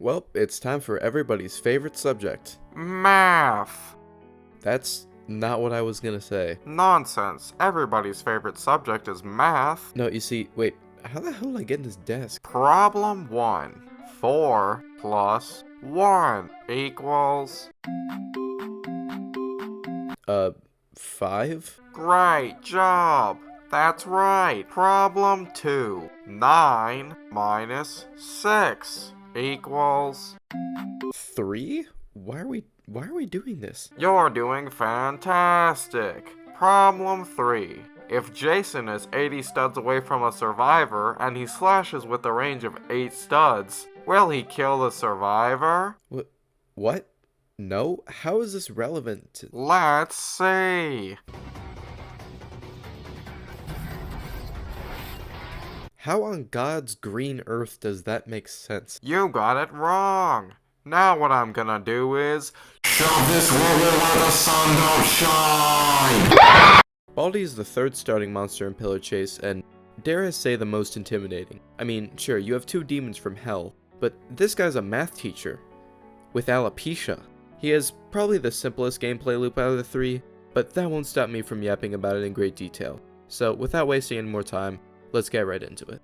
Well, it's time for everybody's favorite subject. Math. That's not what I was gonna say. Nonsense. Everybody's favorite subject is math. No, you see, wait, how the hell did I get in this desk? Problem 1. 4 plus 1 equals... 5? Great job. That's right. Problem 2. 9 minus 6 equals... 3? Why are we doing this? You're doing fantastic. Problem 3. If Jason is 80 studs away from a survivor and he slashes with a range of 8 studs, will he kill the survivor? What? No? How is this relevant to... Let's see. How on God's green earth does that make sense? You got it wrong. Now what I'm gonna do is... shove this woman where the sun don't shine! Baldi is the third starting monster in Pillar Chase, and dare I say the most intimidating. I mean, sure, you have 2 demons from hell, but this guy's a math teacher. With alopecia. He has probably the simplest gameplay loop out of the 3, but that won't stop me from yapping about it in great detail. So, without wasting any more time, let's get right into it.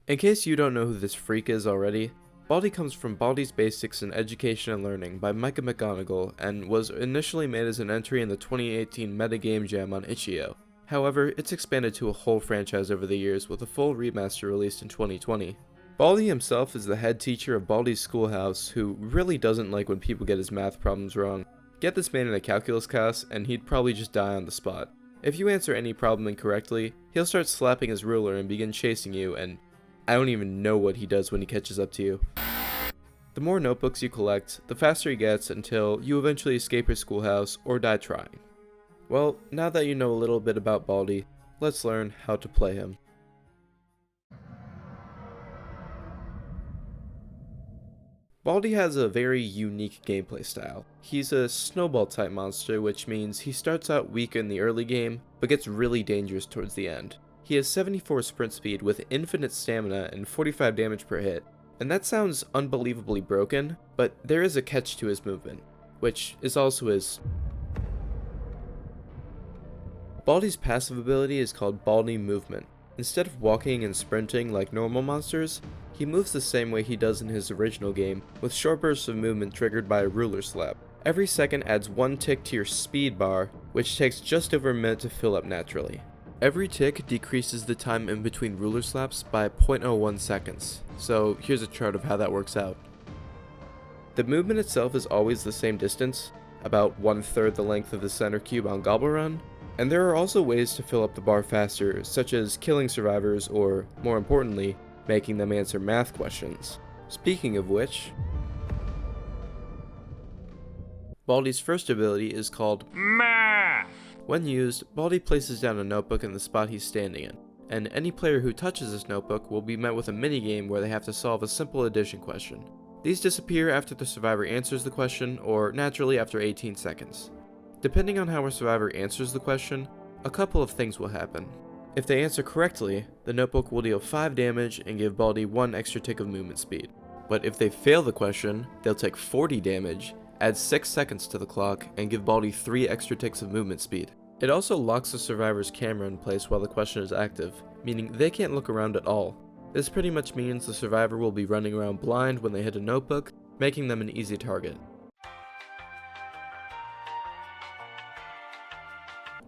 In case you don't know who this freak is already, Baldi comes from Baldi's Basics in Education and Learning by Micah McGonigal and was initially made as an entry in the 2018 Metagame Jam on Itch.io. However, it's expanded to a whole franchise over the years with a full remaster released in 2020. Baldi himself is the head teacher of Baldi's Schoolhouse, who really doesn't like when people get his math problems wrong. Get this man in a calculus class and he'd probably just die on the spot. If you answer any problem incorrectly, he'll start slapping his ruler and begin chasing you, and I don't even know what he does when he catches up to you. The more notebooks you collect, the faster he gets until you eventually escape his schoolhouse or die trying. Well, now that you know a little bit about Baldi, let's learn how to play him. Baldi has a very unique gameplay style. He's a snowball type monster, which means he starts out weak in the early game, but gets really dangerous towards the end. He has 74 sprint speed with infinite stamina and 45 damage per hit, and that sounds unbelievably broken, but there is a catch to his movement, which is also his... Baldi's passive ability is called Baldi Movement. Instead of walking and sprinting like normal monsters, he moves the same way he does in his original game, with short bursts of movement triggered by a ruler slap. Every second adds 1 tick to your speed bar, which takes just over a minute to fill up naturally. Every tick decreases the time in between ruler slaps by 0.01 seconds, so here's a chart of how that works out. The movement itself is always the same distance, about 1/3 the length of the center cube on Gobble Run, and there are also ways to fill up the bar faster, such as killing survivors or, more importantly, making them answer math questions. Speaking of which, Baldi's first ability is called Math. When used, Baldi places down a notebook in the spot he's standing in, and any player who touches this notebook will be met with a minigame where they have to solve a simple addition question. These disappear after the survivor answers the question, or naturally after 18 seconds. Depending on how a survivor answers the question, a couple of things will happen. If they answer correctly, the notebook will deal 5 damage and give Baldi 1 extra tick of movement speed. But if they fail the question, they'll take 40 damage, add 6 seconds to the clock, and give Baldi 3 extra ticks of movement speed. It also locks the survivor's camera in place while the question is active, meaning they can't look around at all. This pretty much means the survivor will be running around blind when they hit a notebook, making them an easy target.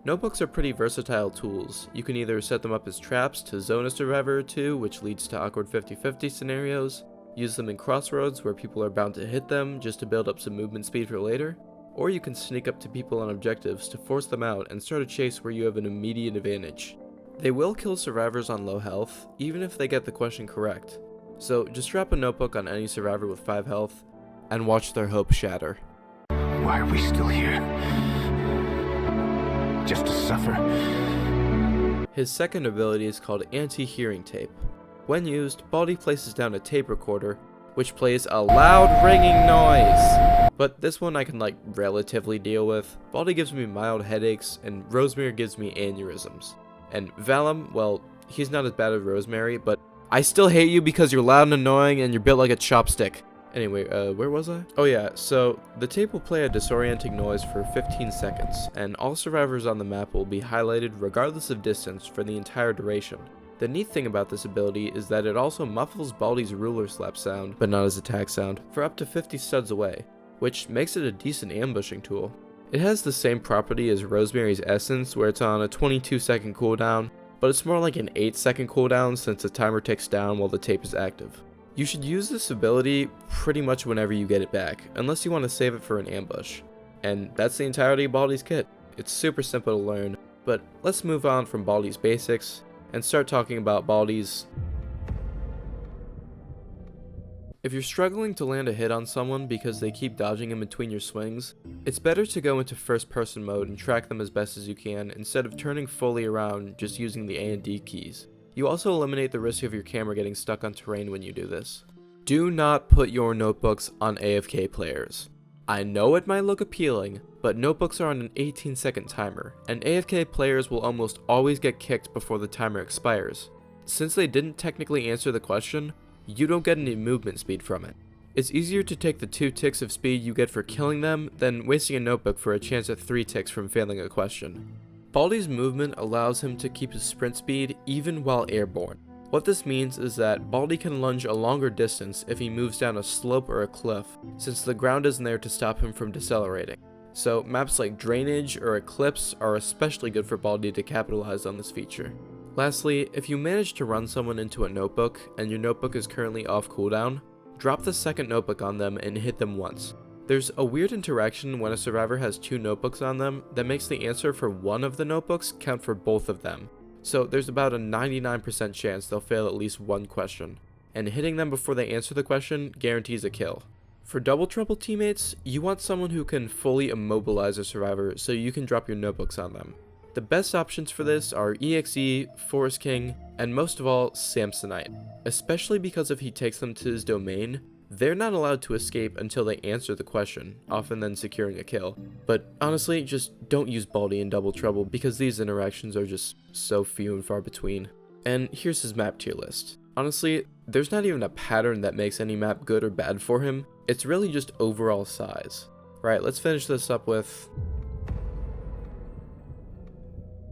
Notebooks are pretty versatile tools. You can either set them up as traps to zone a survivor or 2, which leads to awkward 50-50 scenarios, use them in crossroads where people are bound to hit them just to build up some movement speed for later, or you can sneak up to people on objectives to force them out and start a chase where you have an immediate advantage. They will kill survivors on low health, even if they get the question correct. So just drop a notebook on any survivor with 5 health, and watch their hopes shatter. Why are we still here? Just to suffer? His second ability is called Anti-Hearing Tape. When used, Baldi places down a tape recorder, which plays a loud ringing noise. But this one I can relatively deal with. Baldi gives me mild headaches, and Rosemere gives me aneurysms. And Vallum, well, he's not as bad as Rosemary, but I still hate you because you're loud and annoying and you're built like a chopstick. Anyway, where was I? Oh yeah, so the tape will play a disorienting noise for 15 seconds, and all survivors on the map will be highlighted regardless of distance for the entire duration. The neat thing about this ability is that it also muffles Baldi's ruler slap sound, but not his attack sound, for up to 50 studs away, which makes it a decent ambushing tool. It has the same property as Rosemary's Essence, where it's on a 22-second cooldown, but it's more like an 8-second cooldown since the timer ticks down while the tape is active. You should use this ability pretty much whenever you get it back, unless you want to save it for an ambush. And that's the entirety of Baldi's kit. It's super simple to learn, but let's move on from Baldi's basics and start talking about Baldi's. If you're struggling to land a hit on someone because they keep dodging in between your swings, it's better to go into first person mode and track them as best as you can instead of turning fully around just using the A and D keys. You also eliminate the risk of your camera getting stuck on terrain when you do this. Do not put your notebooks on AFK players. I know it might look appealing, but notebooks are on an 18-second timer, and AFK players will almost always get kicked before the timer expires. Since they didn't technically answer the question, you don't get any movement speed from it. It's easier to take the 2 ticks of speed you get for killing them than wasting a notebook for a chance at 3 ticks from failing a question. Baldi's movement allows him to keep his sprint speed even while airborne. What this means is that Baldi can lunge a longer distance if he moves down a slope or a cliff, since the ground isn't there to stop him from decelerating. So maps like Drainage or Eclipse are especially good for Baldi to capitalize on this feature. Lastly, if you manage to run someone into a notebook and your notebook is currently off cooldown, drop the second notebook on them and hit them once. There's a weird interaction when a survivor has 2 notebooks on them that makes the answer for one of the notebooks count for both of them. So there's about a 99% chance they'll fail at least one question, and hitting them before they answer the question guarantees a kill. For Double Trouble teammates, you want someone who can fully immobilize a survivor so you can drop your notebooks on them. The best options for this are EXE, Forest King, and most of all, Samsonite, especially because if he takes them to his domain, they're not allowed to escape until they answer the question, often then securing a kill. But honestly, just don't use Baldi in Double Trouble because these interactions are just so few and far between. And here's his map tier list. Honestly, there's not even a pattern that makes any map good or bad for him, it's really just overall size. Right, let's finish this up with.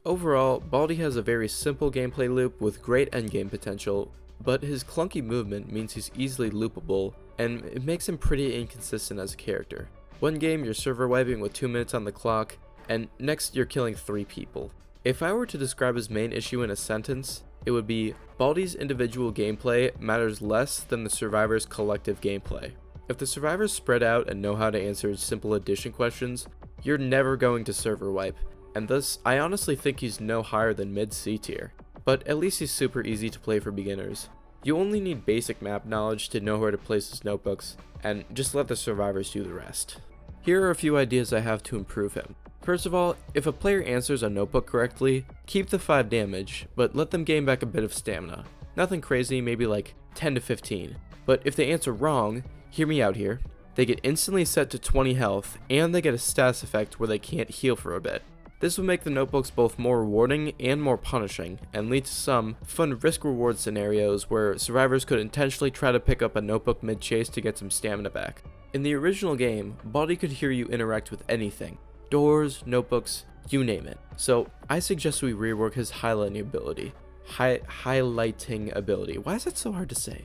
Overall, Baldi has a very simple gameplay loop with great endgame potential, but his clunky movement means he's easily loopable, and it makes him pretty inconsistent as a character. One game you're server wiping with 2 minutes on the clock, and next you're killing 3 people. If I were to describe his main issue in a sentence, it would be, Baldi's individual gameplay matters less than the survivors' collective gameplay. If the survivors spread out and know how to answer simple addition questions, you're never going to server wipe, and thus I honestly think he's no higher than mid C tier. But at least he's super easy to play for beginners. You only need basic map knowledge to know where to place his notebooks, and just let the survivors do the rest. Here are a few ideas I have to improve him. First of all, if a player answers a notebook correctly, keep the 5 damage, but let them gain back a bit of stamina. Nothing crazy, maybe like 10 to 15. But if they answer wrong, hear me out here, they get instantly set to 20 health, and they get a status effect where they can't heal for a bit. This will make the notebooks both more rewarding and more punishing, and lead to some fun risk-reward scenarios where survivors could intentionally try to pick up a notebook mid-chase to get some stamina back. In the original game, Baldi could hear you interact with anything. Doors, notebooks, you name it. So I suggest we rework his highlighting ability. Highlighting ability. Why is that so hard to say?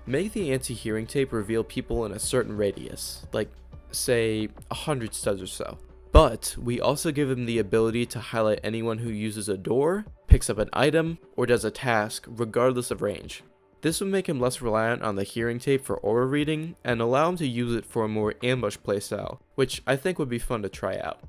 Make the anti-hearing tape reveal people in a certain radius, like say 100 studs or so. But we also give him the ability to highlight anyone who uses a door, picks up an item, or does a task, regardless of range. This would make him less reliant on the hearing tape for aura reading, and allow him to use it for a more ambush playstyle, which I think would be fun to try out.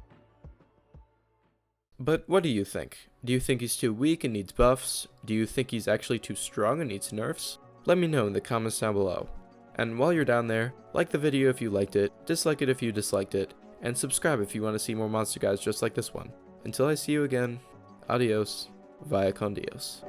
But what do you think? Do you think he's too weak and needs buffs? Do you think he's actually too strong and needs nerfs? Let me know in the comments down below. And while you're down there, like the video if you liked it, dislike it if you disliked it, and subscribe if you want to see more monster guys just like this one. Until I see you again, adios, via con Dios.